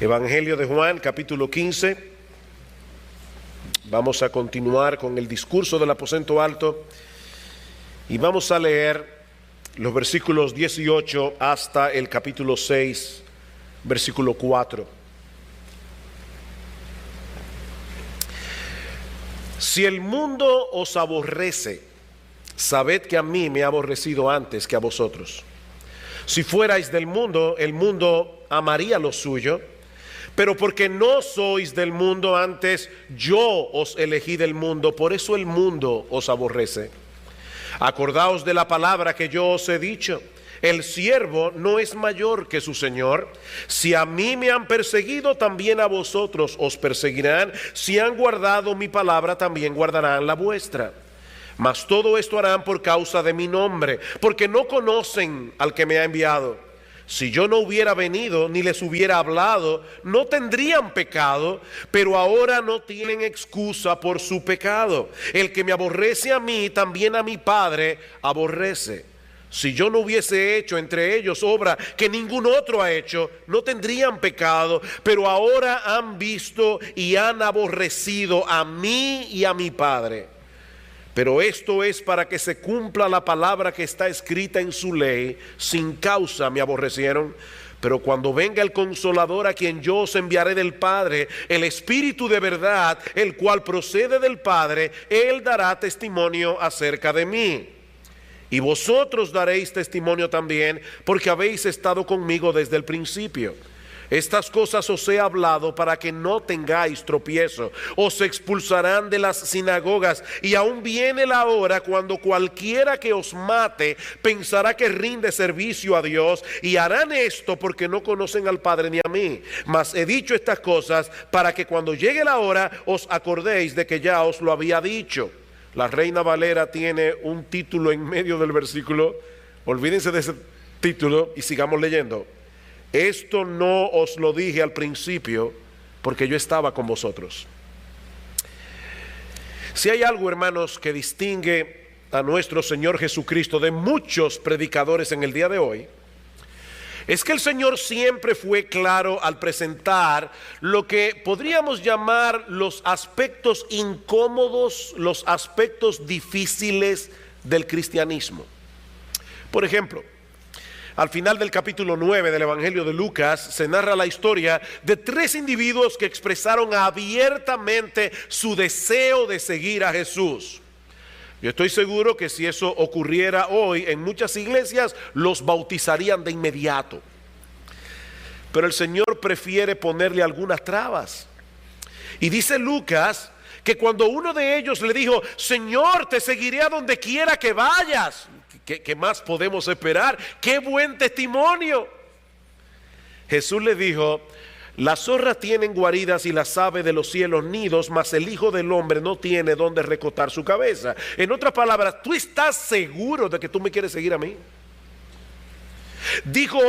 Evangelio de Juan, capítulo 15. Vamos a continuar con el discurso del aposento alto y vamos a leer los versículos 18 hasta el capítulo 6, versículo 4. Si el mundo os aborrece, sabed que a mí me ha aborrecido antes que a vosotros. Si fuerais del mundo, el mundo amaría lo suyo, pero porque no sois del mundo, antes yo os elegí del mundo, por eso el mundo os aborrece. Acordaos de la palabra que yo os he dicho: el siervo no es mayor que su señor. Si a mí me han perseguido, también a vosotros os perseguirán. Si han guardado mi palabra, también guardarán la vuestra. Mas todo esto harán por causa de mi nombre, porque no conocen al que me ha enviado. Si yo no hubiera venido ni les hubiera hablado, no tendrían pecado, pero ahora no tienen excusa por su pecado. El que me aborrece a mí, también a mi Padre aborrece. Si yo no hubiese hecho entre ellos obra que ningún otro ha hecho, no tendrían pecado, pero ahora han visto y han aborrecido a mí y a mi Padre. Pero esto es para que se cumpla la palabra que está escrita en su ley: sin causa me aborrecieron. Pero cuando venga el Consolador, a quien yo os enviaré del Padre, el Espíritu de verdad, el cual procede del Padre, Él dará testimonio acerca de mí. Y vosotros daréis testimonio también, porque habéis estado conmigo desde el principio. Estas cosas os he hablado para que no tengáis tropiezo. Os expulsarán de las sinagogas, y aún viene la hora cuando cualquiera que os mate pensará que rinde servicio a Dios, y harán esto porque no conocen al Padre ni a mí. Mas he dicho estas cosas para que cuando llegue la hora os acordéis de que ya os lo había dicho. La Reina Valera tiene un título en medio del versículo. Olvídense de ese título y sigamos leyendo. Esto no os lo dije al principio, porque yo estaba con vosotros. Si hay algo, hermanos, que distingue a nuestro Señor Jesucristo de muchos predicadores en el día de hoy, es que el Señor siempre fue claro al presentar lo que podríamos llamar los aspectos incómodos, los aspectos difíciles del cristianismo. Por ejemplo, al final del capítulo 9 del Evangelio de Lucas se narra la historia de 3 individuos que expresaron abiertamente su deseo de seguir a Jesús. Yo estoy seguro que si eso ocurriera hoy en muchas iglesias, los bautizarían de inmediato. Pero el Señor prefiere ponerle algunas trabas. Y dice Lucas que cuando uno de ellos le dijo: Señor, te seguiré a donde quiera que vayas. ¿Qué más podemos esperar? ¡Qué buen testimonio! Jesús le dijo: las zorras tienen guaridas y las aves de los cielos nidos, mas el Hijo del Hombre no tiene donde recostar su cabeza. En otras palabras, ¿tú estás seguro de que tú me quieres seguir a mí? Dijo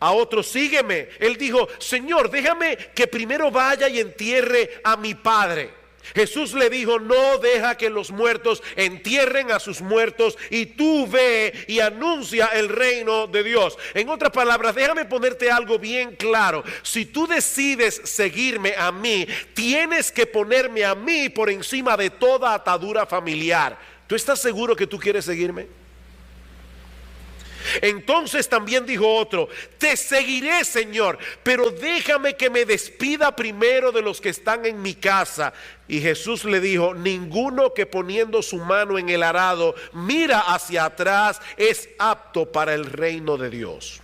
a otro: sígueme. Él dijo: Señor, déjame que primero vaya y entierre a mi padre. Jesús le dijo: no deja que los muertos entierren a sus muertos, y tú ve y anuncia el reino de Dios. En otras palabras, déjame ponerte algo bien claro. Si tú decides seguirme a mí, tienes que ponerme a mí por encima de toda atadura familiar. ¿Tú estás seguro que tú quieres seguirme? Entonces también dijo otro: te seguiré, Señor, pero déjame que me despida primero de los que están en mi casa. Y Jesús le dijo: ninguno que poniendo su mano en el arado mira hacia atrás es apto para el reino de Dios.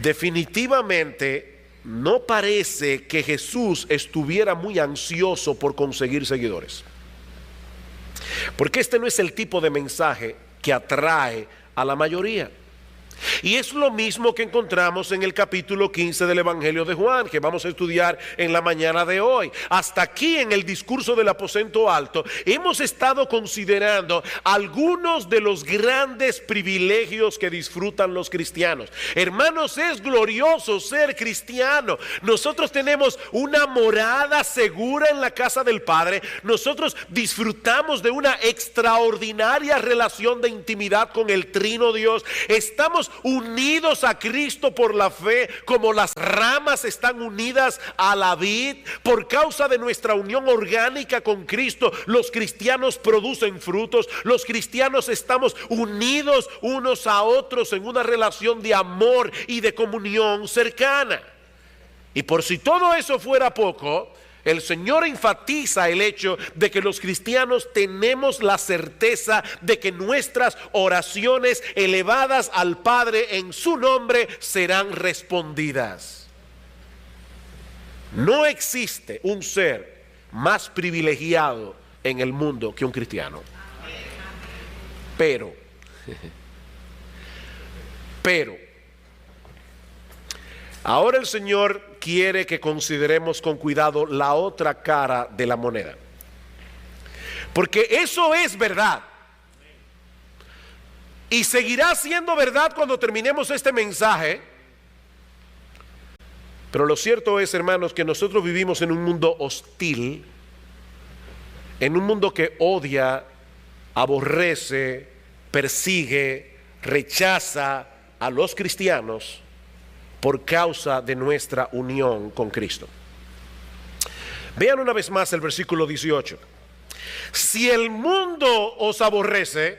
Definitivamente no parece que Jesús estuviera muy ansioso por conseguir seguidores, porque este no es el tipo de mensaje que atrae a la mayoría. Y es lo mismo que encontramos en el capítulo 15 del Evangelio de Juan, que vamos a estudiar en la mañana de hoy. Hasta aquí, en el discurso del aposento alto, hemos estado considerando algunos de los grandes privilegios que disfrutan los cristianos. Hermanos, es glorioso ser cristiano. Nosotros tenemos una morada segura en la casa del Padre. Nosotros disfrutamos de una extraordinaria relación de intimidad con el Trino Dios. Estamos unidos a Cristo por la fe, como las ramas están unidas a la vid. Por causa de nuestra unión orgánica con Cristo, los cristianos producen frutos. Los cristianos estamos unidos unos a otros en una relación de amor y de comunión cercana. Y por si todo eso fuera poco, el Señor enfatiza el hecho de que los cristianos tenemos la certeza de que nuestras oraciones elevadas al Padre en su nombre serán respondidas. No existe un ser más privilegiado en el mundo que un cristiano. Pero, ahora el Señor quiere que consideremos con cuidado la otra cara de la moneda. Porque eso es verdad. Y seguirá siendo verdad cuando terminemos este mensaje. Pero lo cierto es, hermanos, que nosotros vivimos en un mundo hostil, en un mundo que odia, aborrece, persigue, rechaza a los cristianos por causa de nuestra unión con Cristo. Vean una vez más el versículo 18. Si el mundo os aborrece,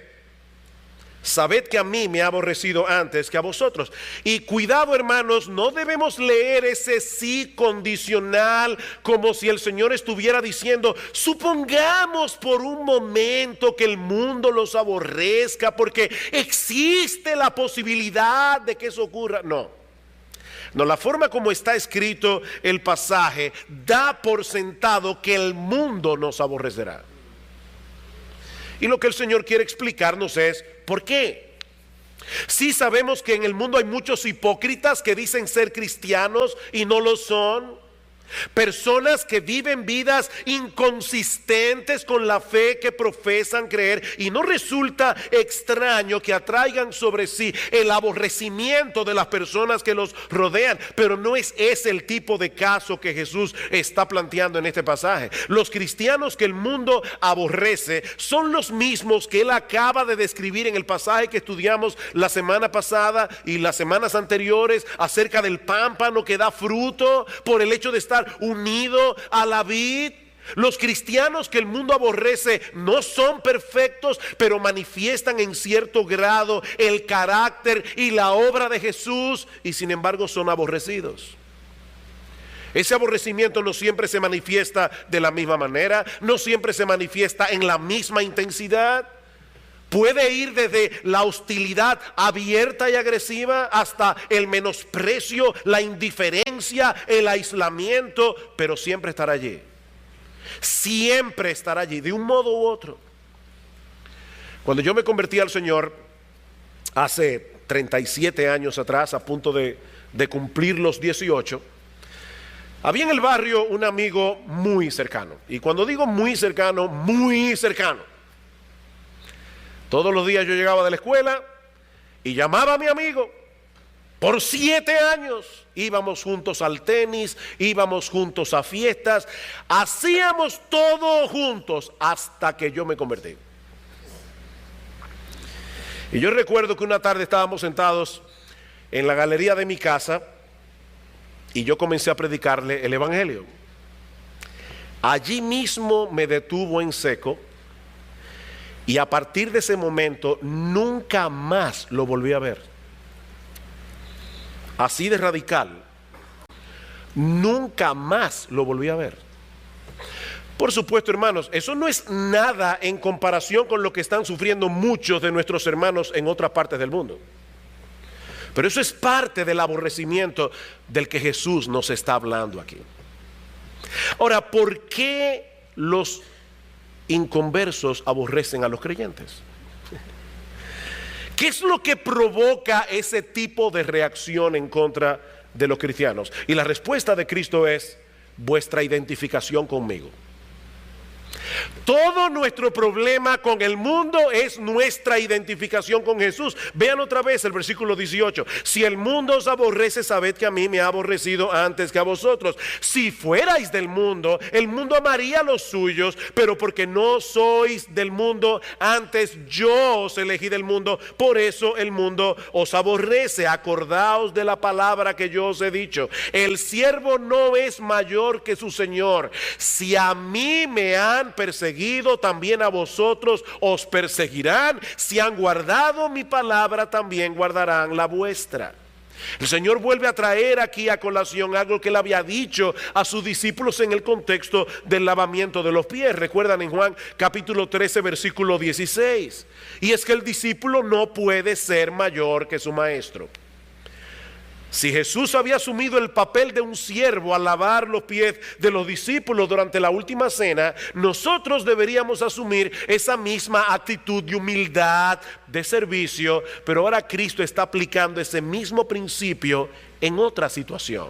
sabed que a mí me ha aborrecido antes que a vosotros. Y cuidado, hermanos, no debemos leer ese sí condicional como si el Señor estuviera diciendo: supongamos por un momento que el mundo los aborrezca, porque existe la posibilidad de que eso ocurra. No, la forma como está escrito el pasaje da por sentado que el mundo nos aborrecerá. Y lo que el Señor quiere explicarnos es ¿por qué? Sí sabemos que en el mundo hay muchos hipócritas que dicen ser cristianos y no lo son. Personas que viven vidas inconsistentes con la fe que profesan creer, y no resulta extraño que atraigan sobre sí el aborrecimiento de las personas que los rodean. Pero no es ese el tipo de caso que Jesús está planteando en este pasaje. Los cristianos que el mundo aborrece son los mismos que él acaba de describir en el pasaje que estudiamos la semana pasada y las semanas anteriores acerca del pámpano que da fruto por el hecho de estar unido a la vid. Los cristianos que el mundo aborrece no son perfectos, pero manifiestan en cierto grado el carácter y la obra de Jesús, y sin embargo son aborrecidos. Ese aborrecimiento no siempre se manifiesta de la misma manera, no siempre se manifiesta en la misma intensidad. Puede ir desde la hostilidad abierta y agresiva hasta el menosprecio, la indiferencia, el aislamiento, pero siempre estará allí. Siempre estará allí, de un modo u otro. Cuando yo me convertí al Señor hace 37 años atrás, a punto de cumplir los 18, había en el barrio un amigo muy cercano. Y cuando digo muy cercano, muy cercano. Todos los días yo llegaba de la escuela y llamaba a mi amigo. Por 7 años íbamos juntos al tenis, íbamos juntos a fiestas, hacíamos todo juntos hasta que yo me convertí. Y yo recuerdo que una tarde estábamos sentados en la galería de mi casa y yo comencé a predicarle el evangelio. Allí mismo me detuvo en seco. Y a partir de ese momento nunca más lo volví a ver. Así de radical. Nunca más lo volví a ver. Por supuesto, hermanos, eso no es nada en comparación con lo que están sufriendo muchos de nuestros hermanos en otras partes del mundo. Pero eso es parte del aborrecimiento del que Jesús nos está hablando aquí. Ahora, ¿por qué los inconversos aborrecen a los creyentes? ¿Qué es lo que provoca ese tipo de reacción en contra de los cristianos? Y la respuesta de Cristo es: vuestra identificación conmigo. Todo nuestro problema con el mundo es nuestra identificación con Jesús. Vean otra vez el versículo 18. Si el mundo os aborrece, sabed que a mí me ha aborrecido antes que a vosotros. Si fuerais del mundo, el mundo amaría a los suyos, pero porque no sois del mundo, antes yo os elegí del mundo, por eso el mundo os aborrece. Acordaos de la palabra que yo os he dicho. El siervo no es mayor que su Señor. Si a mí me han perseguido, también a vosotros os perseguirán. Si han guardado mi palabra, también guardarán la vuestra. El Señor vuelve a traer aquí a colación algo que él había dicho a sus discípulos en el contexto del lavamiento de los pies. Recuerdan en Juan capítulo 13 versículo 16. Y es que el discípulo no puede ser mayor que su maestro. Si Jesús había asumido el papel de un siervo al lavar los pies de los discípulos durante la última cena, nosotros deberíamos asumir esa misma actitud de humildad, de servicio, pero ahora Cristo está aplicando ese mismo principio en otra situación.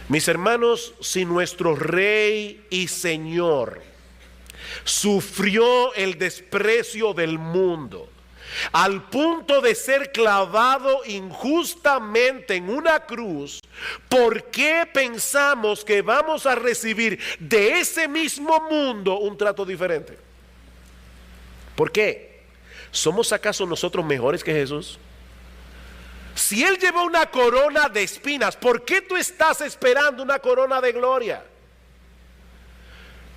Mis hermanos, si nuestro Rey y Señor sufrió el desprecio del mundo, al punto de ser clavado injustamente en una cruz, ¿por qué pensamos que vamos a recibir de ese mismo mundo un trato diferente? ¿Por qué? ¿Somos acaso nosotros mejores que Jesús? Si Él llevó una corona de espinas, ¿por qué tú estás esperando una corona de gloria?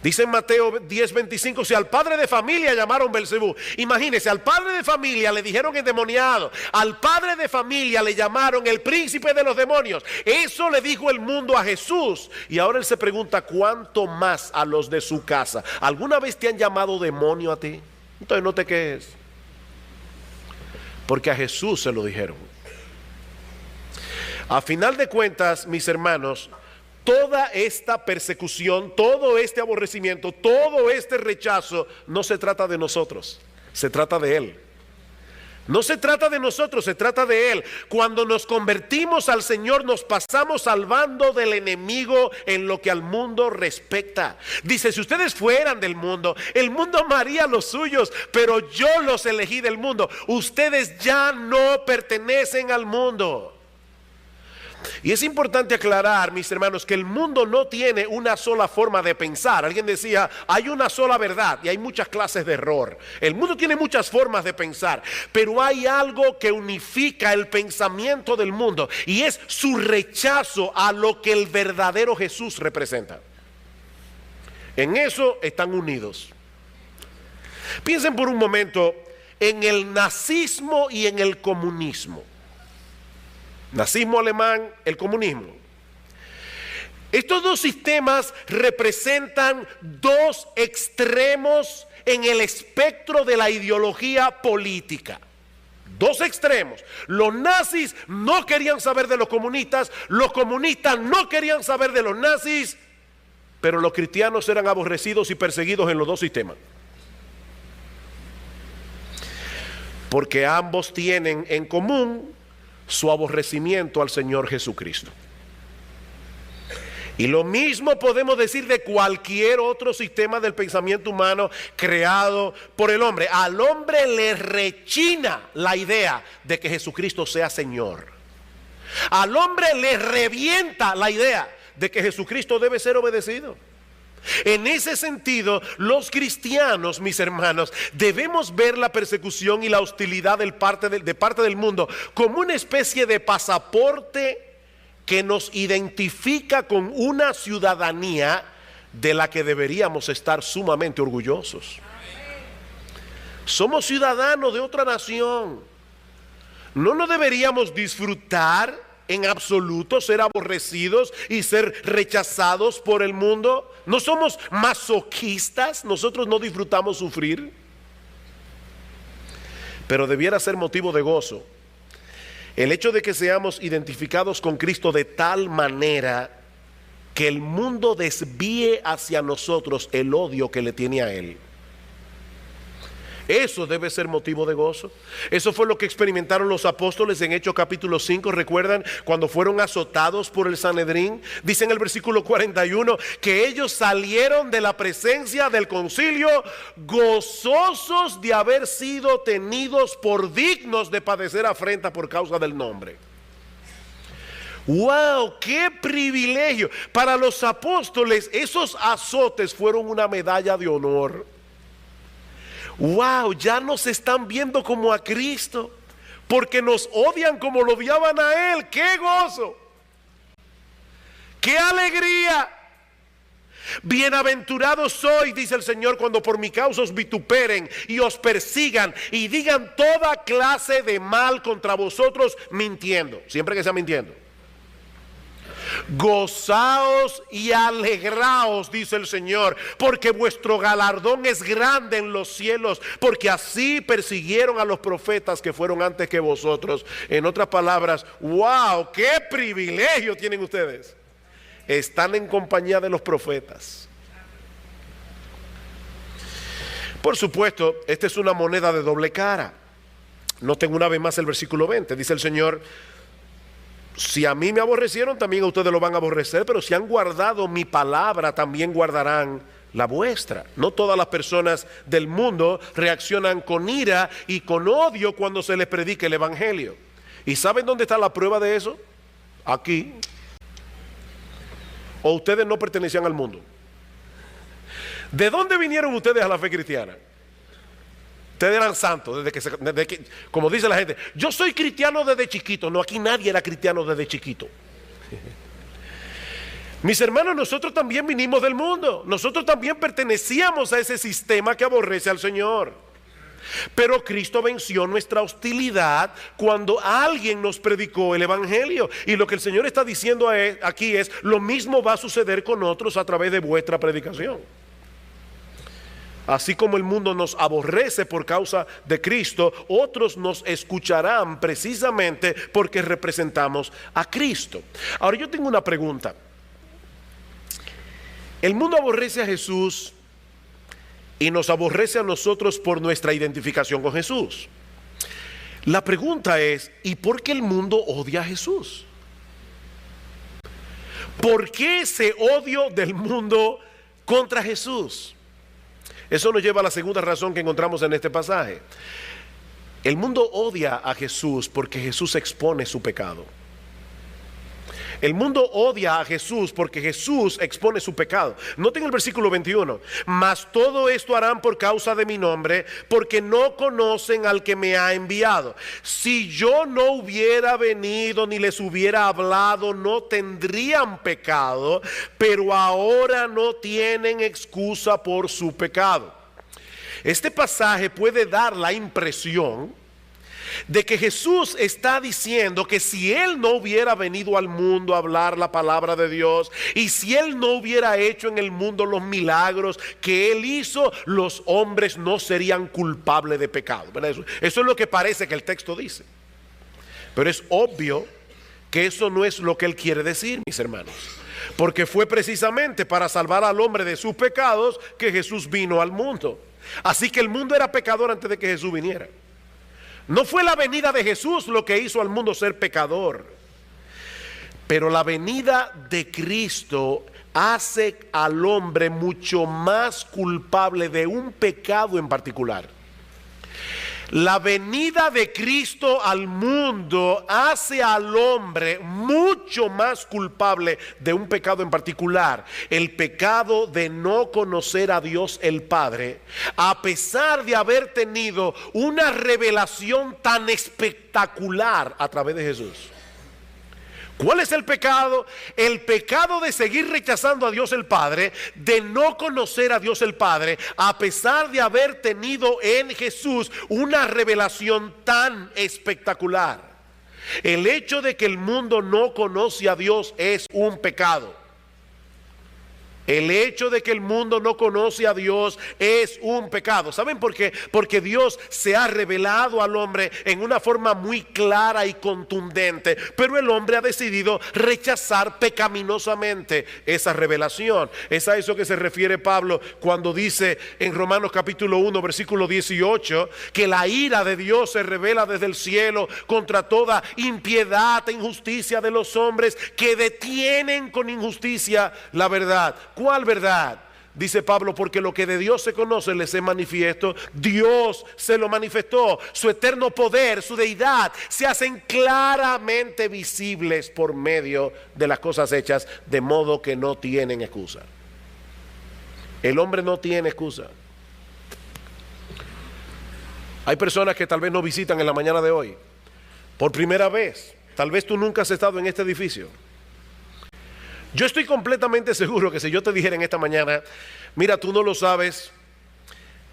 Dice en Mateo 10:25, si al padre de familia llamaron Belzebú, imagínense, al padre de familia le dijeron endemoniado, al padre de familia le llamaron el príncipe de los demonios. Eso le dijo el mundo a Jesús. Y ahora él se pregunta, ¿cuánto más a los de su casa? ¿Alguna vez te han llamado demonio a ti? Entonces no te quejes, porque a Jesús se lo dijeron. A final de cuentas, mis hermanos, toda esta persecución, todo este aborrecimiento, todo este rechazo, no se trata de nosotros, se trata de Él. No se trata de nosotros, se trata de Él. Cuando nos convertimos al Señor, nos pasamos salvando del enemigo en lo que al mundo respecta. Dice, si ustedes fueran del mundo, el mundo amaría a los suyos, pero yo los elegí del mundo. Ustedes ya no pertenecen al mundo. Y es importante aclarar, mis hermanos, que el mundo no tiene una sola forma de pensar. Alguien decía, hay una sola verdad y hay muchas clases de error. El mundo tiene muchas formas de pensar, pero hay algo que unifica el pensamiento del mundo y es su rechazo a lo que el verdadero Jesús representa. En eso están unidos. Piensen por un momento en el nazismo y en el comunismo. Nazismo alemán, el comunismo. Estos dos sistemas representan dos extremos en el espectro de la ideología política. Dos extremos. Los nazis no querían saber de los comunistas no querían saber de los nazis, pero los cristianos eran aborrecidos y perseguidos en los dos sistemas. Porque ambos tienen en común su aborrecimiento al Señor Jesucristo. Y lo mismo podemos decir de cualquier otro sistema del pensamiento humano creado por el hombre. Al hombre le rechina la idea de que Jesucristo sea Señor. Al hombre le revienta la idea de que Jesucristo debe ser obedecido. En ese sentido, los cristianos, mis hermanos, debemos ver la persecución y la hostilidad de parte del mundo como una especie de pasaporte que nos identifica con una ciudadanía de la que deberíamos estar sumamente orgullosos. Somos ciudadanos de otra nación. No nos deberíamos disfrutar en absoluto ser aborrecidos y ser rechazados por el mundo. ¿No somos masoquistas? ¿Nosotros no disfrutamos sufrir? Pero debiera ser motivo de gozo el hecho de que seamos identificados con Cristo de tal manera que el mundo desvíe hacia nosotros el odio que le tiene a Él. Eso debe ser motivo de gozo. Eso fue lo que experimentaron los apóstoles en Hechos capítulo 5. ¿Recuerdan cuando fueron azotados por el Sanedrín? Dice en el versículo 41 que ellos salieron de la presencia del concilio gozosos de haber sido tenidos por dignos de padecer afrenta por causa del nombre. ¡Wow! ¡Qué privilegio! Para los apóstoles esos azotes fueron una medalla de honor. ¡Wow! Ya nos están viendo como a Cristo, porque nos odian como lo odiaban a Él. ¡Qué gozo! ¡Qué alegría! Bienaventurados sois, dice el Señor, cuando por mi causa os vituperen y os persigan y digan toda clase de mal contra vosotros mintiendo, siempre que sea mintiendo. Gozaos y alegraos, dice el Señor, porque vuestro galardón es grande en los cielos, porque así persiguieron a los profetas que fueron antes que vosotros. En otras palabras, wow, qué privilegio tienen ustedes. Están en compañía de los profetas. Por supuesto, esta es una moneda de doble cara. Noten una vez más el versículo 20, dice el Señor: si a mí me aborrecieron, también a ustedes lo van a aborrecer, pero si han guardado mi palabra, también guardarán la vuestra. No todas las personas del mundo reaccionan con ira y con odio cuando se les predica el evangelio. ¿Y saben dónde está la prueba de eso? Aquí. ¿O ustedes no pertenecían al mundo? ¿De dónde vinieron ustedes a la fe cristiana? Ustedes eran santos desde que, como dice la gente, yo soy cristiano desde chiquito. No, aquí nadie era cristiano desde chiquito. Mis hermanos, nosotros también vinimos del mundo. Nosotros también pertenecíamos a ese sistema que aborrece al Señor. Pero Cristo venció nuestra hostilidad cuando alguien nos predicó el evangelio. Y lo que el Señor está diciendo aquí es: lo mismo va a suceder con otros a través de vuestra predicación. Así como el mundo nos aborrece por causa de Cristo, otros nos escucharán precisamente porque representamos a Cristo. Ahora yo tengo una pregunta. El mundo aborrece a Jesús y nos aborrece a nosotros por nuestra identificación con Jesús. La pregunta es: ¿y por qué el mundo odia a Jesús? ¿Por qué ese odio del mundo contra Jesús? Eso nos lleva a la segunda razón que encontramos en este pasaje. El mundo odia a Jesús porque Jesús expone su pecado. El mundo odia a Jesús porque Jesús expone su pecado. Noten el versículo 21. Mas todo esto harán por causa de mi nombre, porque no conocen al que me ha enviado. Si yo no hubiera venido ni les hubiera hablado, no tendrían pecado, pero ahora no tienen excusa por su pecado. Este pasaje puede dar la impresión de que Jesús está diciendo que si Él no hubiera venido al mundo a hablar la palabra de Dios, y si Él no hubiera hecho en el mundo los milagros que Él hizo, los hombres no serían culpables de pecado. Eso es lo que parece que el texto dice. Pero es obvio que eso no es lo que Él quiere decir, mis hermanos. Porque fue precisamente para salvar al hombre de sus pecados que Jesús vino al mundo. Así que el mundo era pecador antes de que Jesús viniera. No fue la venida de Jesús lo que hizo al mundo ser pecador, pero la venida de Cristo hace al hombre mucho más culpable de un pecado en particular. La venida de Cristo al mundo hace al hombre mucho más culpable de un pecado en particular, el pecado de no conocer a Dios el Padre, a pesar de haber tenido una revelación tan espectacular a través de Jesús. ¿Cuál es el pecado? El pecado de seguir rechazando a Dios el Padre, de no conocer a Dios el Padre, a pesar de haber tenido en Jesús una revelación tan espectacular. El hecho de que el mundo no conoce a Dios es un pecado. El hecho de que el mundo no conoce a Dios es un pecado. ¿Saben por qué? Porque Dios se ha revelado al hombre en una forma muy clara y contundente, pero el hombre ha decidido rechazar pecaminosamente esa revelación. Es a eso que se refiere Pablo cuando dice en Romanos capítulo 1 versículo 18 que la ira de Dios se revela desde el cielo contra toda impiedad e injusticia de los hombres que detienen con injusticia la verdad. ¿Cuál verdad? Dice Pablo, porque lo que de Dios se conoce les es manifiesto. Dios se lo manifestó. Su eterno poder, su deidad, se hacen claramente visibles por medio de las cosas hechas, de modo que no tienen excusa. El hombre no tiene excusa. Hay personas que tal vez nos visitan en la mañana de hoy por primera vez. Tal vez tú nunca has estado en este edificio. Yo estoy completamente seguro que si yo te dijera en esta mañana, mira, tú no lo sabes,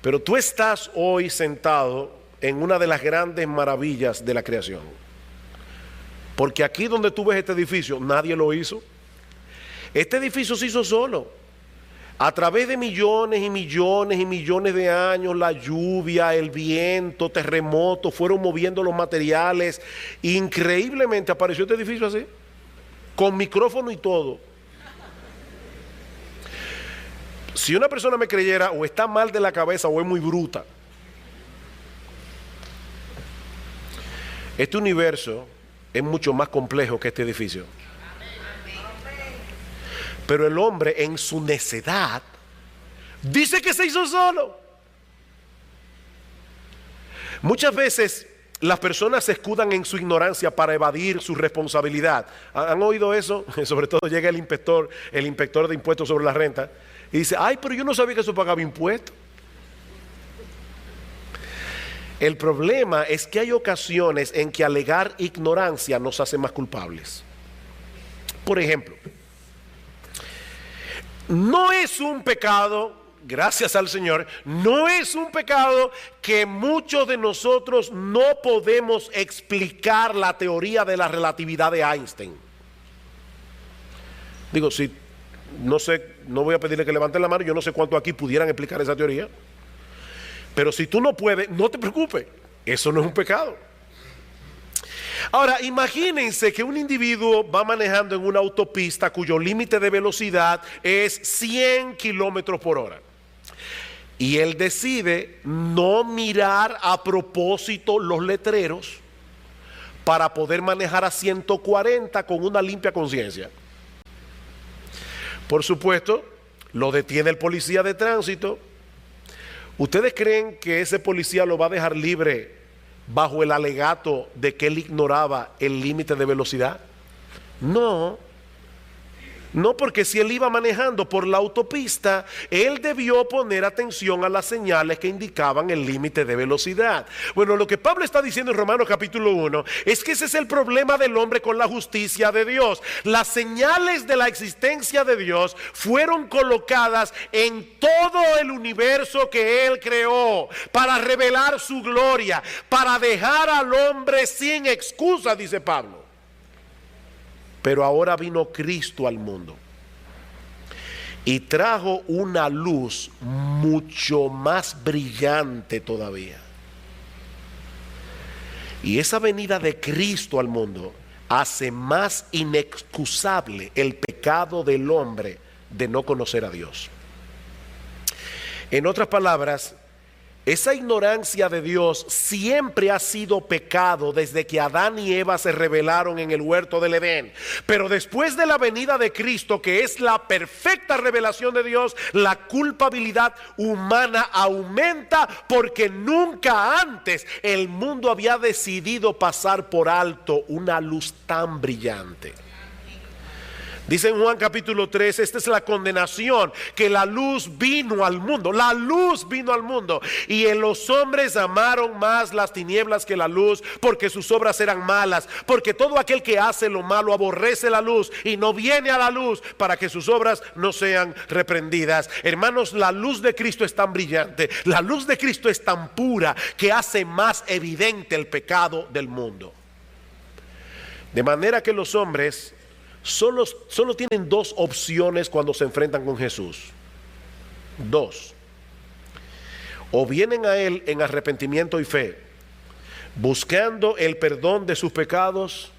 pero tú estás hoy sentado en una de las grandes maravillas de la creación. Porque aquí donde tú ves este edificio, nadie lo hizo. Este edificio se hizo solo. A través de millones y millones y millones de años, la lluvia, el viento, terremotos fueron moviendo los materiales. Increíblemente apareció este edificio así, con micrófono y todo. Si una persona me creyera, o está mal de la cabeza o es muy bruta. Este universo es mucho más complejo que este edificio. Pero el hombre en su necedad dice que se hizo solo. Muchas veces las personas se escudan en su ignorancia para evadir su responsabilidad. ¿Han oído eso? Sobre todo llega el inspector de impuestos sobre la renta y dice, ay, pero yo no sabía que eso pagaba impuestos. El problema es que hay ocasiones en que alegar ignorancia nos hace más culpables. Por ejemplo, no es un pecado, gracias al Señor, no es un pecado que muchos de nosotros no podemos explicar la teoría de la relatividad de Einstein. Digo, si no sé, no voy a pedirle que levanten la mano, yo no sé cuántos aquí pudieran explicar esa teoría. Pero si tú no puedes, no te preocupes, eso no es un pecado. Ahora, imagínense que un individuo va manejando en una autopista cuyo límite de velocidad es 100 kilómetros por hora. Y él decide no mirar a propósito los letreros para poder manejar a 140 con una limpia conciencia. Por supuesto, lo detiene el policía de tránsito. ¿Ustedes creen que ese policía lo va a dejar libre bajo el alegato de que él ignoraba el límite de velocidad? No, porque si él iba manejando por la autopista, él debió poner atención a las señales que indicaban el límite de velocidad. Bueno, lo que Pablo está diciendo en Romanos capítulo 1 es que ese es el problema del hombre con la justicia de Dios. Las señales de la existencia de Dios fueron colocadas en todo el universo que Él creó para revelar su gloria, para dejar al hombre sin excusa, dice Pablo. Pero ahora vino Cristo al mundo y trajo una luz mucho más brillante todavía. Y esa venida de Cristo al mundo hace más inexcusable el pecado del hombre de no conocer a Dios. En otras palabras, esa ignorancia de Dios siempre ha sido pecado desde que Adán y Eva se rebelaron en el huerto del Edén. Pero después de la venida de Cristo, que es la perfecta revelación de Dios, la culpabilidad humana aumenta porque nunca antes el mundo había decidido pasar por alto una luz tan brillante. Dice en Juan capítulo 3, esta es la condenación, que la luz vino al mundo, la luz vino al mundo, y en los hombres amaron más las tinieblas que la luz, porque sus obras eran malas, porque todo aquel que hace lo malo aborrece la luz y no viene a la luz para que sus obras no sean reprendidas. Hermanos, la luz de Cristo es tan brillante, la luz de Cristo es tan pura que hace más evidente el pecado del mundo. De manera que los hombres solo tienen dos opciones cuando se enfrentan con Jesús. Dos. O vienen a Él en arrepentimiento y fe, buscando el perdón de sus pecados,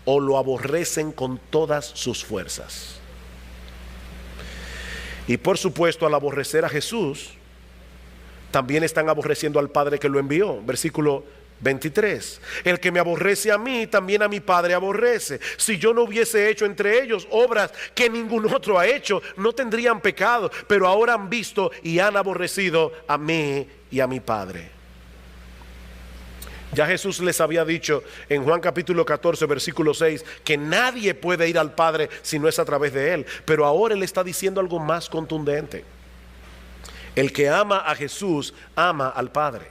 o lo aborrecen con todas sus fuerzas. Y por supuesto, al aborrecer a Jesús, también están aborreciendo al Padre que lo envió. Versículo 23. El que me aborrece a mí, también a mi Padre aborrece. Si yo no hubiese hecho entre ellos obras que ningún otro ha hecho, no tendrían pecado, pero ahora han visto y han aborrecido a mí y a mi Padre. Ya Jesús les había dicho en Juan capítulo 14 versículo 6 que nadie puede ir al Padre si no es a través de Él. Pero ahora Él está diciendo algo más contundente. El que ama a Jesús ama al Padre.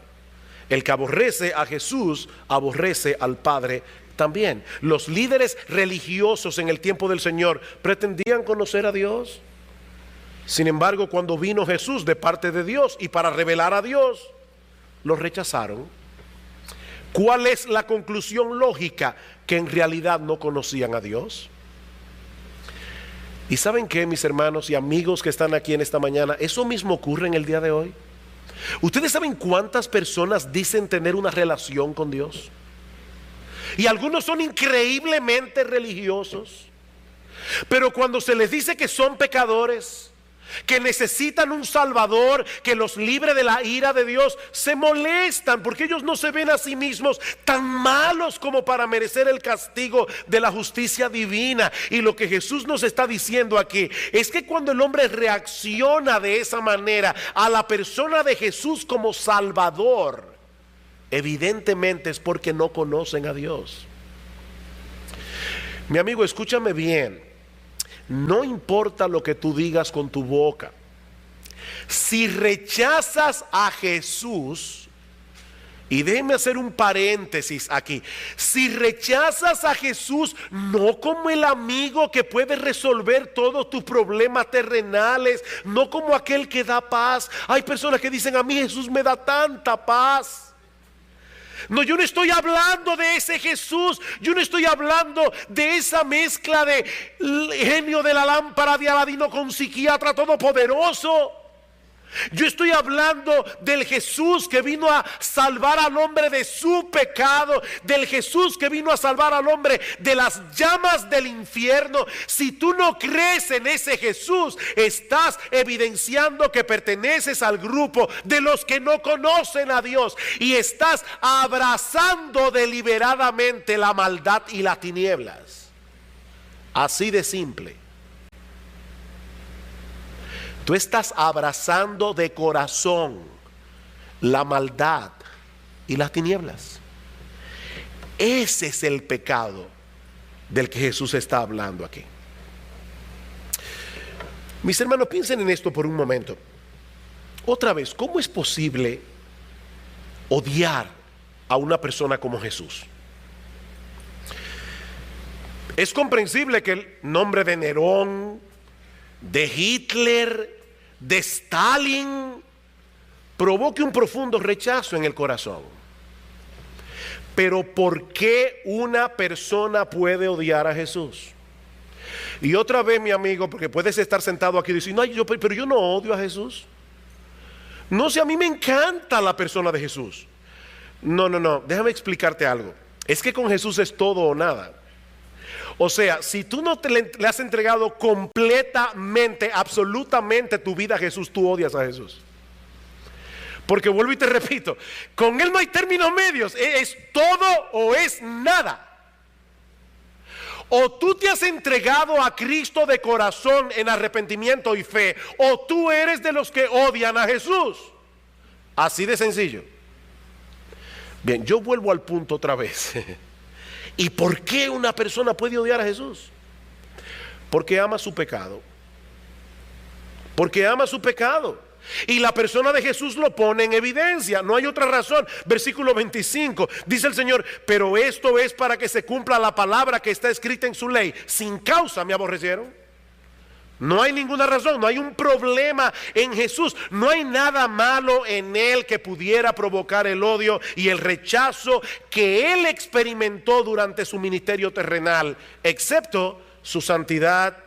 El que aborrece a Jesús aborrece al Padre también. Los líderes religiosos en el tiempo del Señor pretendían conocer a Dios. Sin embargo, cuando vino Jesús de parte de Dios y para revelar a Dios, lo rechazaron. ¿Cuál es la conclusión lógica? Que en realidad no conocían a Dios. ¿Y saben qué, mis hermanos y amigos que están aquí en esta mañana? Eso mismo ocurre en el día de hoy. ¿Ustedes saben cuántas personas dicen tener una relación con Dios? Y algunos son increíblemente religiosos, pero cuando se les dice que son pecadores, que necesitan un Salvador que los libre de la ira de Dios, se molestan porque ellos no se ven a sí mismos tan malos como para merecer el castigo de la justicia divina. Y lo que Jesús nos está diciendo aquí es que cuando el hombre reacciona de esa manera a la persona de Jesús como Salvador, evidentemente es porque no conocen a Dios. Mi amigo, escúchame bien. No importa lo que tú digas con tu boca. Si rechazas a Jesús, y déjeme hacer un paréntesis aquí. Si rechazas a Jesús, no como el amigo que puede resolver todos tus problemas terrenales, no como aquel que da paz. Hay personas que dicen: a mí Jesús me da tanta paz. No, yo no estoy hablando de ese Jesús. Yo no estoy hablando de esa mezcla de genio de la lámpara de Aladino con psiquiatra todopoderoso. Yo estoy hablando del Jesús que vino a salvar al hombre de su pecado, del Jesús que vino a salvar al hombre de las llamas del infierno. Si tú no crees en ese Jesús, estás evidenciando que perteneces al grupo de los que no conocen a Dios y estás abrazando deliberadamente la maldad y las tinieblas. Así de simple. Tú estás abrazando de corazón la maldad y las tinieblas. Ese es el pecado del que Jesús está hablando aquí. Mis hermanos, piensen en esto por un momento. Otra vez, ¿cómo es posible odiar a una persona como Jesús? Es comprensible que el nombre de Nerón, de Hitler, de Stalin provoque un profundo rechazo en el corazón. Pero ¿por qué una persona puede odiar a Jesús? Y otra vez, mi amigo, porque puedes estar sentado aquí y decir: no, pero yo no odio a Jesús. No sé, a mí me encanta la persona de Jesús. No, déjame explicarte algo. Es que con Jesús es todo o nada. O sea, si tú no le has entregado completamente, absolutamente tu vida a Jesús, tú odias a Jesús. Porque vuelvo y te repito, con Él no hay términos medios, es todo o es nada. O tú te has entregado a Cristo de corazón en arrepentimiento y fe, o tú eres de los que odian a Jesús. Así de sencillo. Bien, yo vuelvo al punto otra vez. ¿Y por qué una persona puede odiar a Jesús? Porque ama su pecado. Porque ama su pecado. Y la persona de Jesús lo pone en evidencia. No hay otra razón. Versículo 25. Dice el Señor: pero esto es para que se cumpla la palabra que está escrita en su ley. Sin causa me aborrecieron. No hay ninguna razón, no hay un problema en Jesús. No hay nada malo en Él que pudiera provocar el odio y el rechazo que Él experimentó durante su ministerio terrenal, excepto su santidad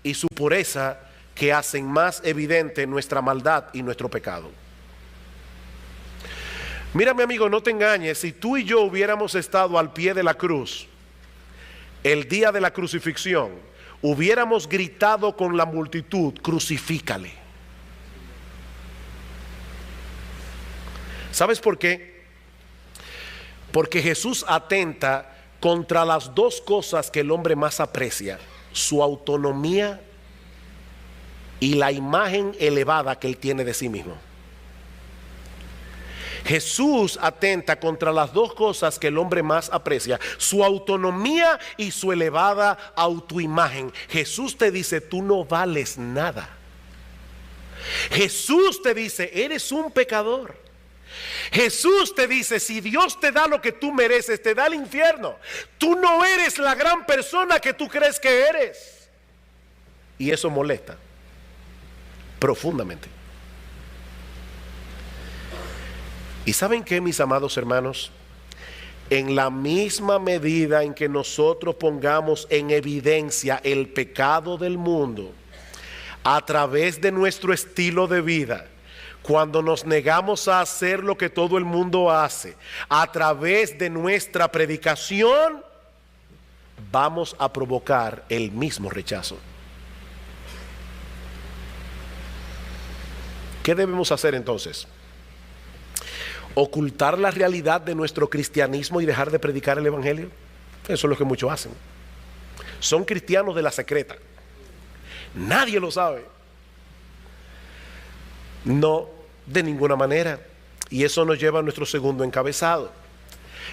y su pureza que hacen más evidente nuestra maldad y nuestro pecado. Mira, mi amigo, no te engañes, si tú y yo hubiéramos estado al pie de la cruz el día de la crucifixión, hubiéramos gritado con la multitud: crucifícale. ¿Sabes por qué? Porque Jesús atenta contra las dos cosas que el hombre más aprecia: su autonomía y la imagen elevada que él tiene de sí mismo. Jesús atenta contra las dos cosas que el hombre más aprecia: su autonomía y su elevada autoimagen. Jesús te dice: tú no vales nada. Jesús te dice: eres un pecador. Jesús te dice: si Dios te da lo que tú mereces, te da el infierno. Tú no eres la gran persona que tú crees que eres. Y eso molesta profundamente. ¿Y saben qué, mis amados hermanos? En la misma medida en que nosotros pongamos en evidencia el pecado del mundo a través de nuestro estilo de vida, cuando nos negamos a hacer lo que todo el mundo hace, a través de nuestra predicación, vamos a provocar el mismo rechazo. ¿Qué debemos hacer entonces? ¿Ocultar la realidad de nuestro cristianismo y dejar de predicar el evangelio? Eso es lo que muchos hacen. Son cristianos de la secreta. Nadie lo sabe. No, de ninguna manera. Y eso nos lleva a nuestro segundo encabezado.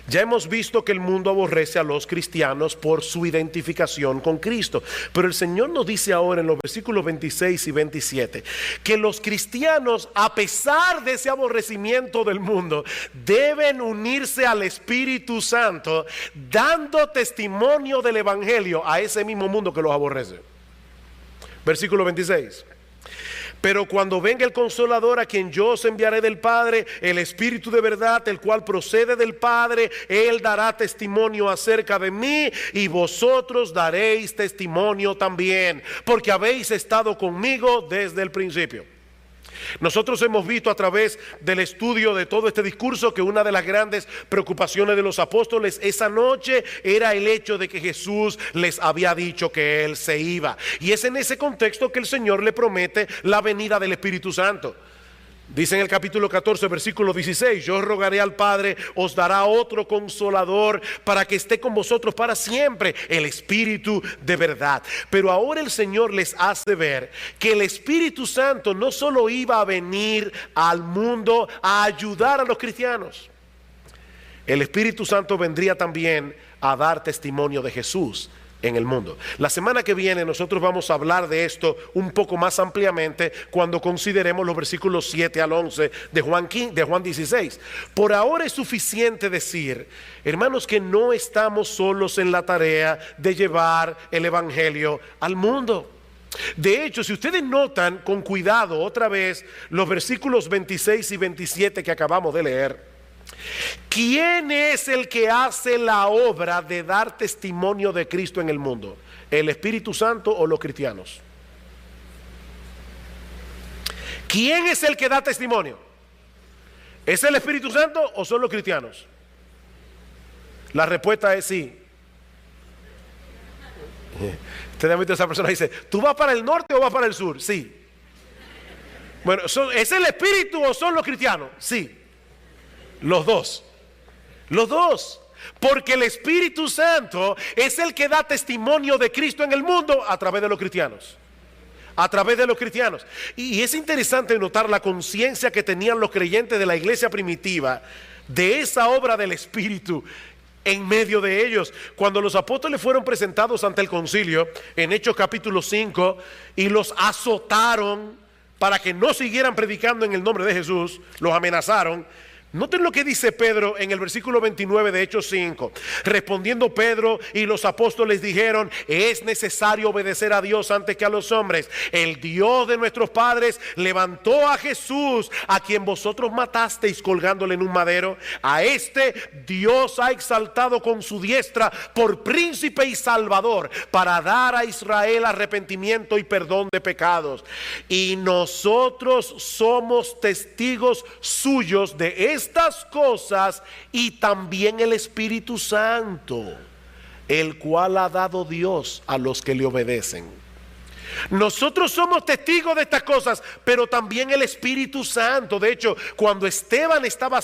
Ya hemos visto que el mundo aborrece a los cristianos por su identificación con Cristo. Pero el Señor nos dice ahora en los versículos 26 y 27 que los cristianos, a pesar de ese aborrecimiento del mundo, deben unirse al Espíritu Santo, dando testimonio del Evangelio a ese mismo mundo que los aborrece. Versículo 26. Pero cuando venga el Consolador, a quien yo os enviaré del Padre, el Espíritu de verdad, el cual procede del Padre, Él dará testimonio acerca de mí, y vosotros daréis testimonio también, porque habéis estado conmigo desde el principio. Nosotros hemos visto a través del estudio de todo este discurso que una de las grandes preocupaciones de los apóstoles esa noche era el hecho de que Jesús les había dicho que Él se iba. Y es en ese contexto que el Señor le promete la venida del Espíritu Santo. Dice en el capítulo 14, versículo 16: yo rogaré al Padre, os dará otro consolador para que esté con vosotros para siempre, el Espíritu de verdad. Pero ahora el Señor les hace ver que el Espíritu Santo no solo iba a venir al mundo a ayudar a los cristianos. El Espíritu Santo vendría también a dar testimonio de Jesús en el mundo. La semana que viene nosotros vamos a hablar de esto un poco más ampliamente cuando consideremos los versículos 7 al 11 de Juan 16. Por ahora es suficiente decir, hermanos, que no estamos solos en la tarea de llevar el evangelio al mundo. De hecho, si ustedes notan con cuidado otra vez los versículos 26 y 27 que acabamos de leer, ¿quién es el que hace la obra de dar testimonio de Cristo en el mundo? ¿El Espíritu Santo o los cristianos? ¿Quién es el que da testimonio? ¿Es el Espíritu Santo o son los cristianos? La respuesta es sí. Usted ha visto a esa persona y dice: ¿tú vas para el norte o vas para el sur? Sí. Bueno, ¿es el Espíritu o son los cristianos? Sí. Los dos. Los dos. Porque el Espíritu Santo es el que da testimonio de Cristo en el mundo a través de los cristianos. A través de los cristianos. Y es interesante notar la conciencia que tenían los creyentes de la iglesia primitiva de esa obra del Espíritu en medio de ellos. Cuando los apóstoles fueron presentados ante el concilio en Hechos capítulo 5 y los azotaron para que no siguieran predicando en el nombre de Jesús, los amenazaron. Noten lo que dice Pedro en el versículo 29 de Hechos 5. Respondiendo Pedro y los apóstoles dijeron: es necesario obedecer a Dios antes que a los hombres. El Dios de nuestros padres levantó a Jesús, a quien vosotros matasteis colgándole en un madero. A este Dios ha exaltado con su diestra por príncipe y salvador, para dar a Israel arrepentimiento y perdón de pecados. Y nosotros somos testigos suyos de estas cosas, y también el Espíritu Santo, el cual ha dado Dios a los que le obedecen. Nosotros somos testigos de estas cosas, pero también el Espíritu Santo. De hecho, cuando Esteban estaba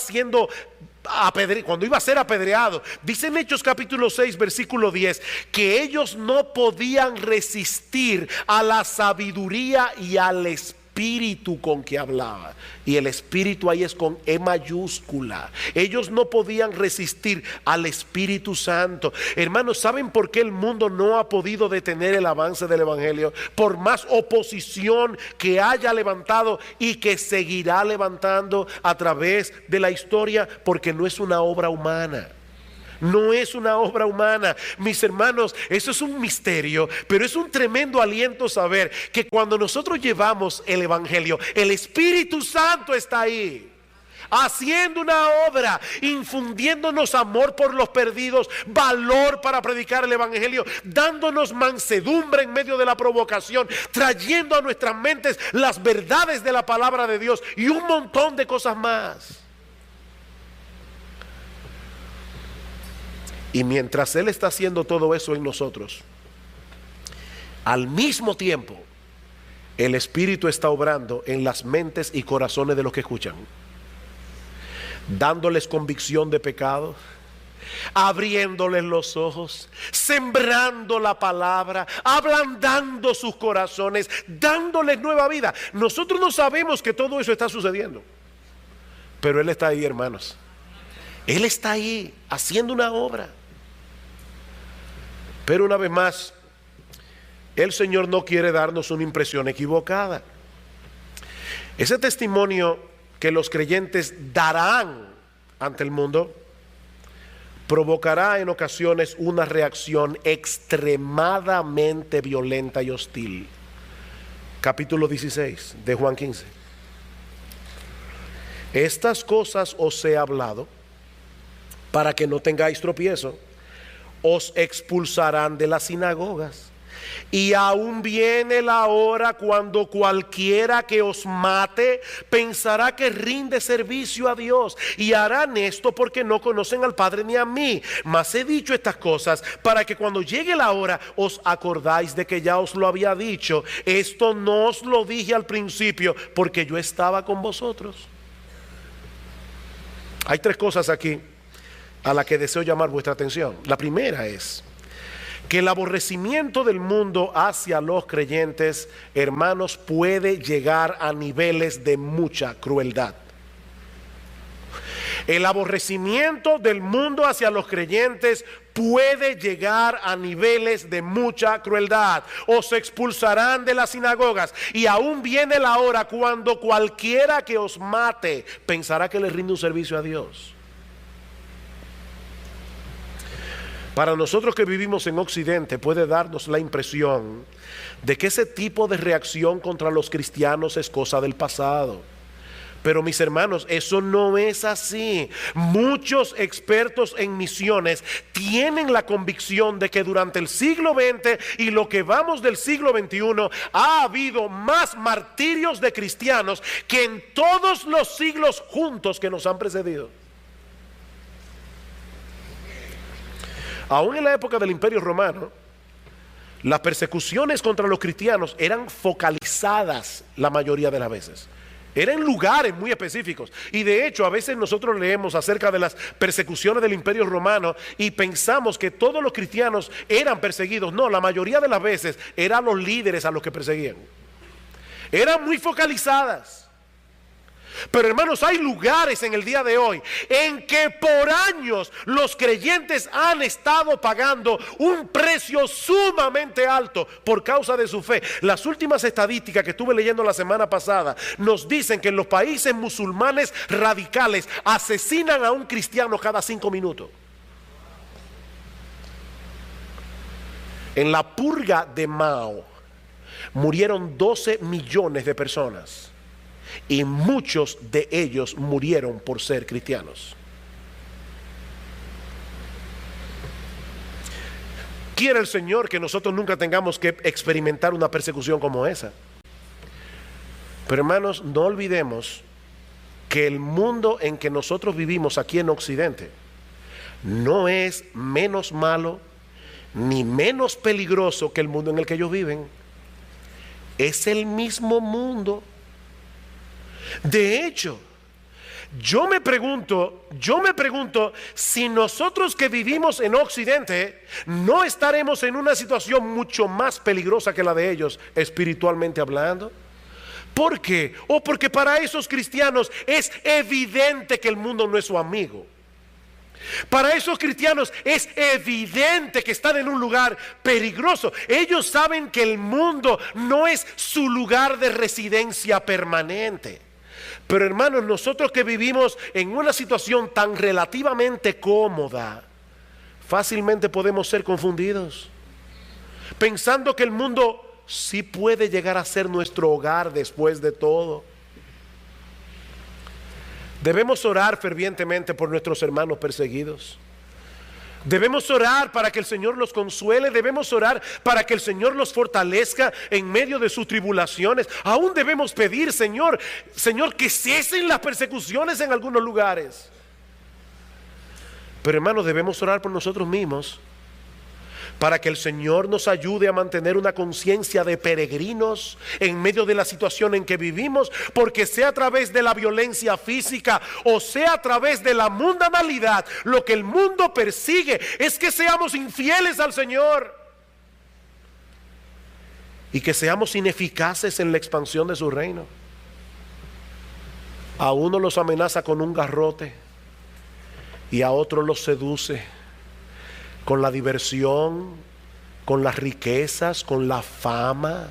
cuando iba a ser apedreado, dice en Hechos capítulo 6 versículo 10 que ellos no podían resistir a la sabiduría y al espíritu con que hablaba. Y el espíritu ahí es con E mayúscula. Ellos no podían resistir al Espíritu Santo. Hermanos, ¿saben por qué el mundo no ha podido detener el avance del evangelio? Por más oposición que haya levantado y que seguirá levantando a través de la historia, porque no es una obra humana. No es una obra humana, mis hermanos. Eso es un misterio, pero es un tremendo aliento saber que cuando nosotros llevamos el evangelio, el Espíritu Santo está ahí, haciendo una obra, infundiéndonos amor por los perdidos, valor para predicar el evangelio, dándonos mansedumbre en medio de la provocación, trayendo a nuestras mentes las verdades de la palabra de Dios y un montón de cosas más. Y mientras Él está haciendo todo eso en nosotros, al mismo tiempo el Espíritu está obrando en las mentes y corazones de los que escuchan, dándoles convicción de pecado, abriéndoles los ojos, sembrando la palabra, ablandando sus corazones, dándoles nueva vida. Nosotros no sabemos que todo eso está sucediendo, pero Él está ahí, hermanos. Él está ahí haciendo una obra. Pero una vez más, el Señor no quiere darnos una impresión equivocada. Ese testimonio que los creyentes darán ante el mundo provocará en ocasiones una reacción extremadamente violenta y hostil. Capítulo 16 de Juan 15. Estas cosas os he hablado para que no tengáis tropiezo. Os expulsarán de las sinagogas, y aún viene la hora cuando cualquiera que os mate pensará que rinde servicio a Dios, y harán esto porque no conocen al Padre ni a mí. Mas he dicho estas cosas para que cuando llegue la hora os acordáis de que ya os lo había dicho. Esto no os lo dije al principio porque yo estaba con vosotros. Hay tres cosas aquí a la que deseo llamar vuestra atención. La primera es que el aborrecimiento del mundo hacia los creyentes, hermanos, puede llegar a niveles de mucha crueldad. El aborrecimiento del mundo hacia los creyentes puede llegar a niveles de mucha crueldad. Os expulsarán de las sinagogas, y aún viene la hora cuando cualquiera que os mate pensará que le rinde un servicio a Dios. Para nosotros que vivimos en Occidente puede darnos la impresión de que ese tipo de reacción contra los cristianos es cosa del pasado. Pero mis hermanos, eso no es así. Muchos expertos en misiones tienen la convicción de que durante el siglo XX y lo que vamos del siglo XXI ha habido más martirios de cristianos que en todos los siglos juntos que nos han precedido. Aún en la época del Imperio Romano, las persecuciones contra los cristianos eran focalizadas la mayoría de las veces. Eran lugares muy específicos. Y de hecho, a veces nosotros leemos acerca de las persecuciones del Imperio Romano y pensamos que todos los cristianos eran perseguidos. No, la mayoría de las veces eran los líderes a los que perseguían. Eran muy focalizadas. Pero hermanos, hay lugares en el día de hoy en que por años los creyentes han estado pagando un precio sumamente alto por causa de su fe. Las últimas estadísticas que estuve leyendo la semana pasada nos dicen que en los países musulmanes radicales asesinan a un cristiano cada 5 minutos. En la purga de Mao murieron 12 millones de personas. Y muchos de ellos murieron por ser cristianos. Quiere el Señor que nosotros nunca tengamos que experimentar una persecución como esa. Pero hermanos, no olvidemos que el mundo en que nosotros vivimos aquí en Occidente no es menos malo ni menos peligroso que el mundo en el que ellos viven. Es el mismo mundo. De hecho, yo me pregunto si nosotros que vivimos en Occidente no estaremos en una situación mucho más peligrosa que la de ellos, espiritualmente hablando. ¿Por qué? Porque para esos cristianos es evidente que el mundo no es su amigo. Para esos cristianos es evidente que están en un lugar peligroso. Ellos saben que el mundo no es su lugar de residencia permanente. Pero hermanos, nosotros que vivimos en una situación tan relativamente cómoda, fácilmente podemos ser confundidos, pensando que el mundo sí puede llegar a ser nuestro hogar después de todo. Debemos orar fervientemente por nuestros hermanos perseguidos. Debemos orar para que el Señor los consuele. Debemos orar para que el Señor los fortalezca en medio de sus tribulaciones. Aún debemos pedir, Señor, que cesen las persecuciones en algunos lugares. Pero hermanos, debemos orar por nosotros mismos, para que el Señor nos ayude a mantener una conciencia de peregrinos en medio de la situación en que vivimos, porque sea a través de la violencia física o sea a través de la mundanalidad, lo que el mundo persigue es que seamos infieles al Señor y que seamos ineficaces en la expansión de su reino. A uno los amenaza con un garrote y a otro los seduce con la diversión, con las riquezas, con la fama.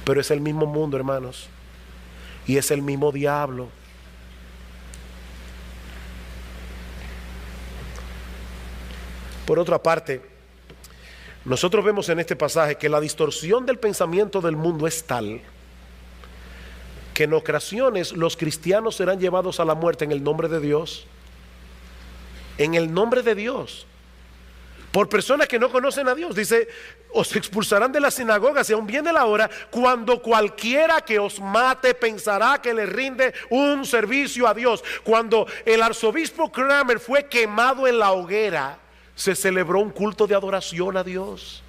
Pero es el mismo mundo, hermanos, y es el mismo diablo. Por otra parte, nosotros vemos en este pasaje que la distorsión del pensamiento del mundo es tal que en ocasiones los cristianos serán llevados a la muerte en el nombre de Dios. En el nombre de Dios, por personas que no conocen a Dios. Dice, os expulsarán de las sinagogas y aún viene la hora cuando cualquiera que os mate pensará que le rinde un servicio a Dios. Cuando el arzobispo Cranmer fue quemado en la hoguera, se celebró un culto de adoración a Dios,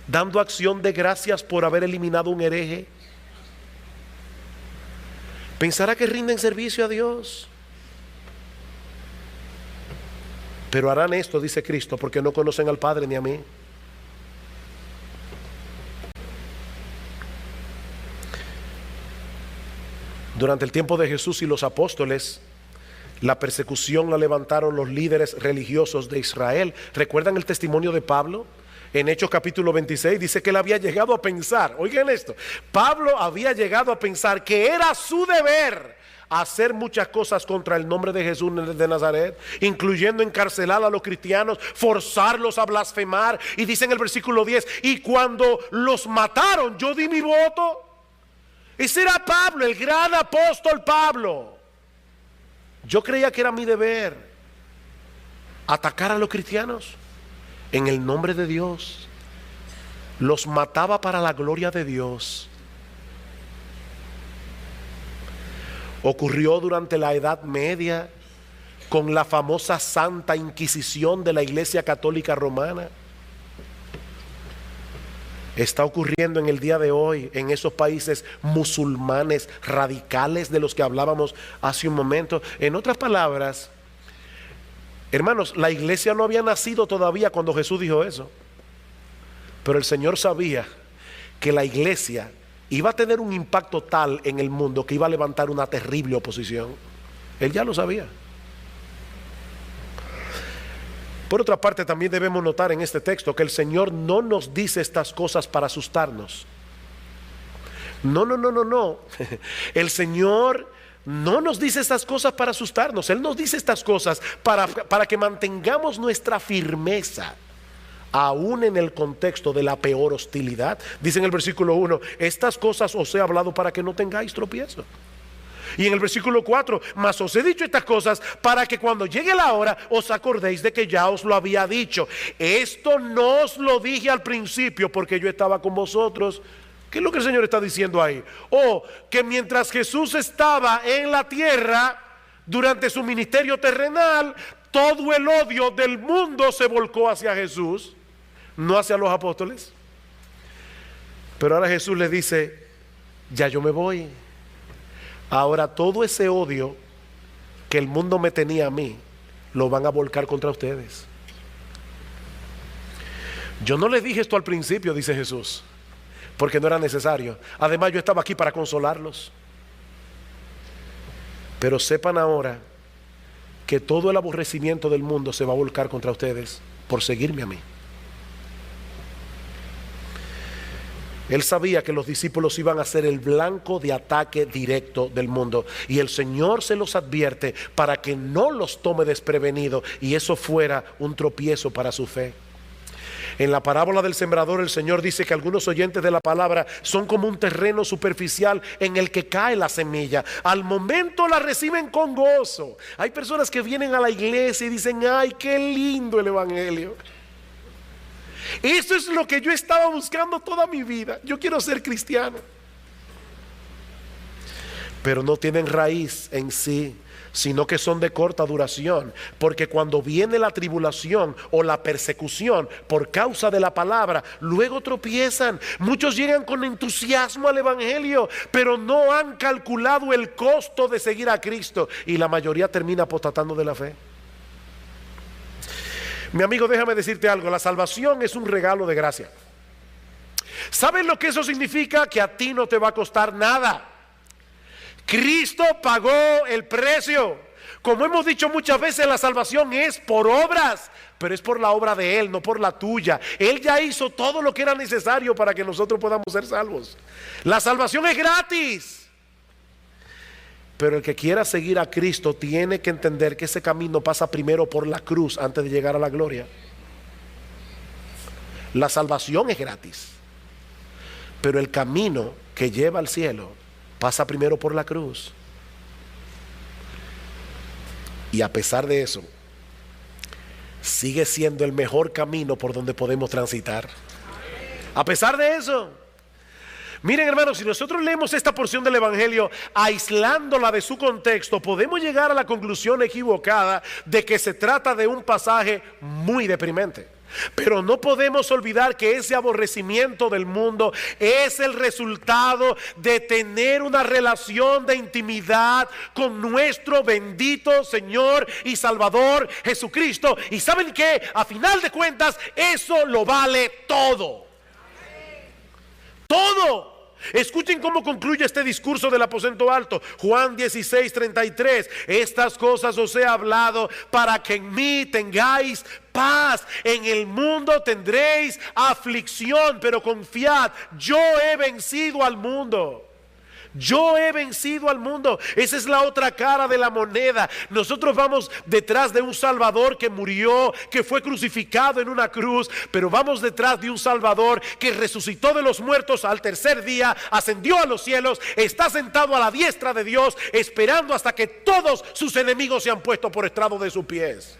dando acción de gracias por haber eliminado un hereje. Pensará que rinden servicio a Dios. Pero harán esto, dice Cristo, porque no conocen al Padre ni a mí. Durante el tiempo de Jesús y los apóstoles, la persecución la levantaron los líderes religiosos de Israel. ¿Recuerdan el testimonio de Pablo? En Hechos capítulo 26 dice que él había llegado a pensar, oigan esto, Pablo había llegado a pensar que era su deber hacer muchas cosas contra el nombre de Jesús de Nazaret, incluyendo encarcelar a los cristianos, forzarlos a blasfemar. Y dice en el versículo 10, y cuando los mataron, yo di mi voto. Ese era Pablo, el gran apóstol Pablo. Yo creía que era mi deber atacar a los cristianos en el nombre de Dios. Los mataba para la gloria de Dios. Ocurrió durante la Edad Media con la famosa Santa Inquisición de la Iglesia Católica Romana. Está ocurriendo en el día de hoy en esos países musulmanes radicales de los que hablábamos hace un momento. En otras palabras, hermanos, la iglesia no había nacido todavía cuando Jesús dijo eso, pero el Señor sabía que la iglesia iba a tener un impacto tal en el mundo que iba a levantar una terrible oposición. Él ya lo sabía. Por otra parte, también debemos notar en este texto que el Señor no nos dice estas cosas para asustarnos. No. El Señor no nos dice estas cosas para asustarnos. Él nos dice estas cosas para que mantengamos nuestra firmeza, aún en el contexto de la peor hostilidad. Dice en el versículo 1, estas cosas os he hablado para que no tengáis tropiezo. Y en el versículo 4, mas os he dicho estas cosas para que cuando llegue la hora os acordéis de que ya os lo había dicho. Esto no os lo dije al principio porque yo estaba con vosotros. ¿Qué es lo que el Señor está diciendo ahí? Que mientras Jesús estaba en la tierra, durante su ministerio terrenal, todo el odio del mundo se volcó hacia Jesús, no hacia los apóstoles. Pero ahora Jesús les dice, ya yo me voy. Ahora todo ese odio que el mundo me tenía a mí, lo van a volcar contra ustedes. Yo no les dije esto al principio, dice Jesús, porque no era necesario. Además, yo estaba aquí para consolarlos. Pero sepan ahora que todo el aborrecimiento del mundo se va a volcar contra ustedes por seguirme a mí. Él sabía que los discípulos iban a ser el blanco de ataque directo del mundo, y el Señor se los advierte para que no los tome desprevenidos y eso fuera un tropiezo para su fe. En la parábola del sembrador, el Señor dice que algunos oyentes de la palabra son como un terreno superficial en el que cae la semilla. Al momento la reciben con gozo. Hay personas que vienen a la iglesia y dicen, ay, qué lindo el evangelio. Eso es lo que yo estaba buscando toda mi vida. Yo quiero ser cristiano. Pero no tienen raíz en sí, sino que son de corta duración, porque cuando viene la tribulación o la persecución por causa de la palabra, luego tropiezan. Muchos llegan con entusiasmo al evangelio, pero no han calculado el costo de seguir a Cristo, y la mayoría termina apostatando de la fe. Mi amigo, déjame decirte algo, la salvación es un regalo de gracia. ¿Sabes lo que eso significa? Que a ti no te va a costar nada. Cristo pagó el precio. Como hemos dicho muchas veces, la salvación es por obras, pero es por la obra de Él, no por la tuya. Él ya hizo todo lo que era necesario para que nosotros podamos ser salvos. La salvación es gratis. Pero el que quiera seguir a Cristo tiene que entender que ese camino pasa primero por la cruz antes de llegar a la gloria. La salvación es gratis, pero el camino que lleva al cielo pasa primero por la cruz. Y a pesar de eso, sigue siendo el mejor camino por donde podemos transitar. A pesar de eso, miren, hermanos, si nosotros leemos esta porción del evangelio aislándola de su contexto, podemos llegar a la conclusión equivocada de que se trata de un pasaje muy deprimente. Pero no podemos olvidar que ese aborrecimiento del mundo es el resultado de tener una relación de intimidad con nuestro bendito Señor y Salvador Jesucristo. ¿Y saben qué? A final de cuentas, eso lo vale todo. Todo. Escuchen cómo concluye este discurso del aposento alto. Juan 16:33. Estas cosas os he hablado para que en mí tengáis paz. En el mundo tendréis aflicción, pero confiad, yo he vencido al mundo. Yo he vencido al mundo. Esa es la otra cara de la moneda. Nosotros vamos detrás de un Salvador que murió, que fue crucificado en una cruz, pero vamos detrás de un Salvador que resucitó de los muertos al tercer día, ascendió a los cielos, está sentado a la diestra de Dios, esperando hasta que todos sus enemigos sean puestos por estrado de sus pies.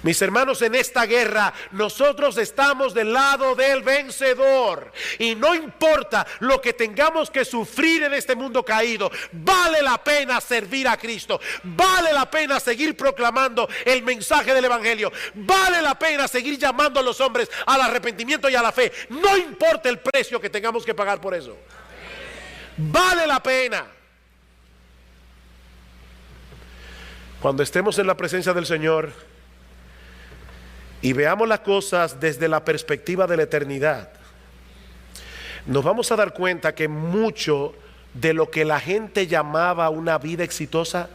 Mis hermanos, en esta guerra nosotros estamos del lado del vencedor, y no importa lo que tengamos que sufrir en este mundo caído, vale la pena servir a Cristo, vale la pena seguir proclamando el mensaje del evangelio, vale la pena seguir llamando a los hombres al arrepentimiento y a la fe, no importa el precio que tengamos que pagar por eso. Vale la pena. Cuando estemos en la presencia del Señor y veamos las cosas desde la perspectiva de la eternidad, nos vamos a dar cuenta que mucho de lo que la gente llamaba una vida exitosa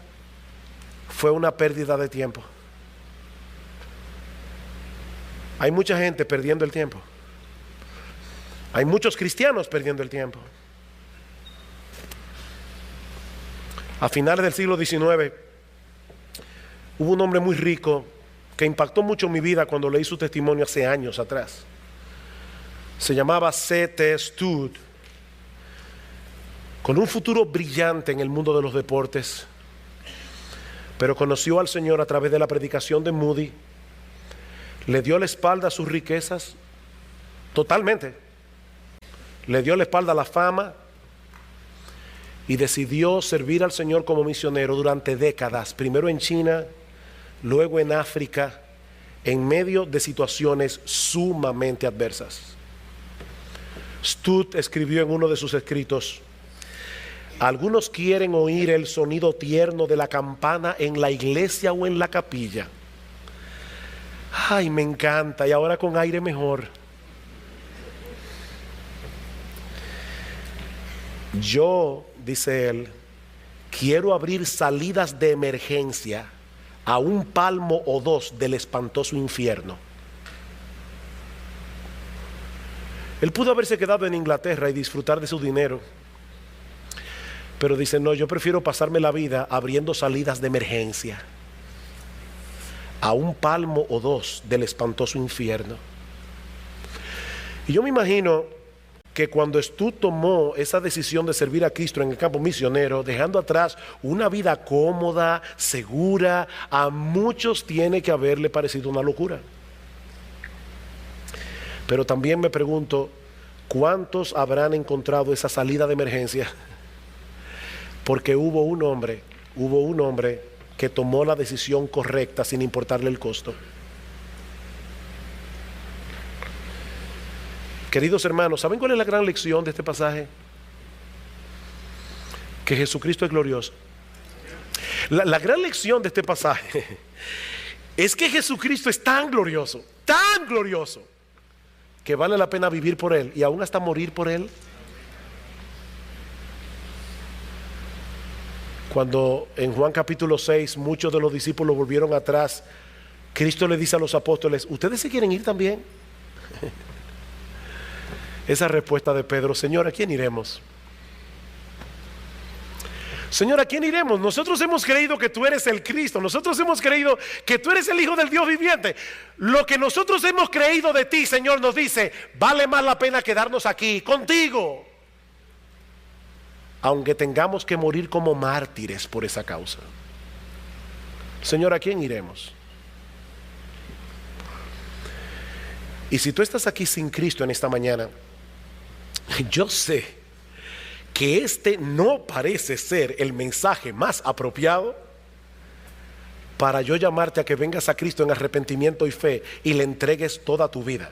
fue una pérdida de tiempo. Hay mucha gente perdiendo el tiempo. Hay muchos cristianos perdiendo el tiempo. A finales del siglo XIX hubo un hombre muy rico que impactó mucho mi vida cuando leí su testimonio hace años atrás. Se llamaba C.T. Studd, con un futuro brillante en el mundo de los deportes, pero conoció al Señor a través de la predicación de Moody, le dio la espalda a sus riquezas, totalmente, le dio la espalda a la fama y decidió servir al Señor como misionero durante décadas, primero en China, luego en África, en medio de situaciones sumamente adversas. Studd escribió en uno de sus escritos: algunos quieren oír el sonido tierno de la campana en la iglesia o en la capilla. Ay, me encanta, y ahora con aire mejor. Yo, dice él, quiero abrir salidas de emergencia a un palmo o dos del espantoso infierno. Él pudo haberse quedado en Inglaterra y disfrutar de su dinero, pero dice: no, yo prefiero pasarme la vida abriendo salidas de emergencia a un palmo o dos del espantoso infierno. Y yo me imagino que cuando Studd tomó esa decisión de servir a Cristo en el campo misionero, dejando atrás una vida cómoda, segura, a muchos tiene que haberle parecido una locura. Pero también me pregunto, ¿cuántos habrán encontrado esa salida de emergencia? Porque hubo un hombre que tomó la decisión correcta sin importarle el costo. Queridos hermanos, ¿saben cuál es la gran lección de este pasaje? Que Jesucristo es glorioso. La gran lección de este pasaje es que Jesucristo es tan glorioso, que vale la pena vivir por Él y aún hasta morir por Él. Cuando en Juan capítulo 6 muchos de los discípulos volvieron atrás, Cristo le dice a los apóstoles: ¿ustedes se quieren ir también? Esa respuesta de Pedro: Señor, ¿a quién iremos? Señor, ¿a quién iremos? Nosotros hemos creído que tú eres el Cristo. Nosotros hemos creído que tú eres el Hijo del Dios viviente. Lo que nosotros hemos creído de ti, Señor, nos dice: vale más la pena quedarnos aquí contigo, aunque tengamos que morir como mártires por esa causa. Señor, ¿a quién iremos? Y si tú estás aquí sin Cristo en esta mañana, yo sé que este no parece ser el mensaje más apropiado para yo llamarte a que vengas a Cristo en arrepentimiento y fe y le entregues toda tu vida.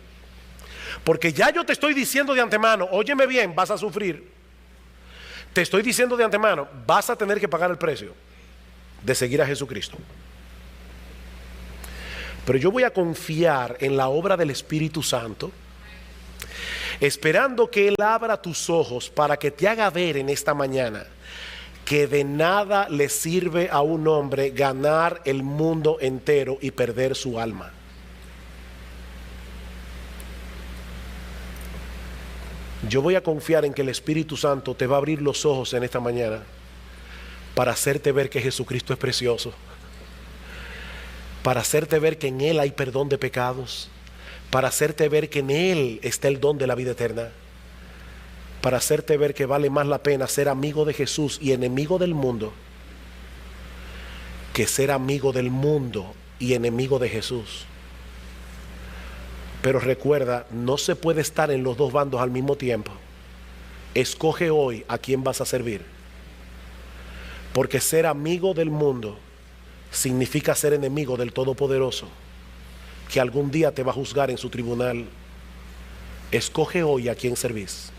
Porque ya yo te estoy diciendo de antemano, óyeme bien, vas a sufrir. Te estoy diciendo de antemano, vas a tener que pagar el precio de seguir a Jesucristo. Pero yo voy a confiar en la obra del Espíritu Santo, esperando que Él abra tus ojos para que te haga ver en esta mañana que de nada le sirve a un hombre ganar el mundo entero y perder su alma. Yo voy a confiar en que el Espíritu Santo te va a abrir los ojos en esta mañana para hacerte ver que Jesucristo es precioso, para hacerte ver que en Él hay perdón de pecados, para hacerte ver que en Él está el don de la vida eterna, para hacerte ver que vale más la pena ser amigo de Jesús y enemigo del mundo que ser amigo del mundo y enemigo de Jesús. Pero recuerda, no se puede estar en los dos bandos al mismo tiempo. Escoge hoy a quién vas a servir, porque ser amigo del mundo significa ser enemigo del Todopoderoso, que algún día te va a juzgar en su tribunal. Escoge hoy a quién servís.